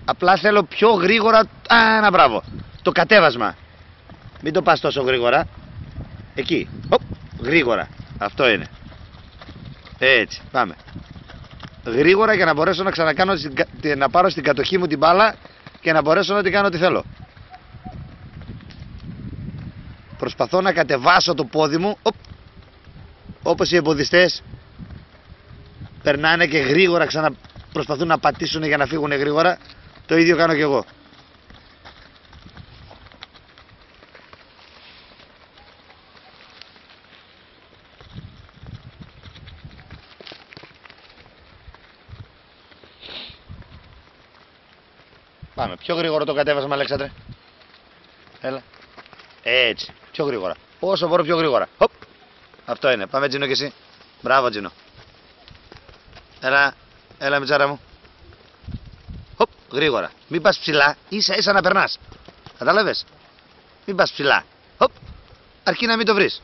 Απλά θέλω πιο γρήγορα. Ένα μπράβο. Το κατέβασμα. Μην το πας τόσο γρήγορα. Εκεί. Γρήγορα. Αυτό είναι. Έτσι. Πάμε. Γρήγορα για να μπορέσω να ξανακάνω, να πάρω στην κατοχή μου την μπάλα και να μπορέσω να την κάνω ό,τι θέλω. Προσπαθώ να κατεβάσω το πόδι μου. Όπως οι εμποδιστές περνάνε και γρήγορα προσπαθούν να πατήσουν για να φύγουν γρήγορα. Το ίδιο κάνω και εγώ. Πάμε, πιο γρήγορο το κατέβασμα, Αλέξανδρε. Έλα. Έτσι, πιο γρήγορα. Όσο μπορώ πιο γρήγορα. Χοπ. Αυτό είναι. Πάμε, Τζίνο, και εσύ. Μπράβο, Τζίνο. Έλα, μητσάρα μου. Χοπ, γρήγορα. Μην πας ψηλά, ίσα ίσα να περνάς. Κατάλαβες. Μην πας ψηλά. Χοπ. Αρκεί να μην το βρεις.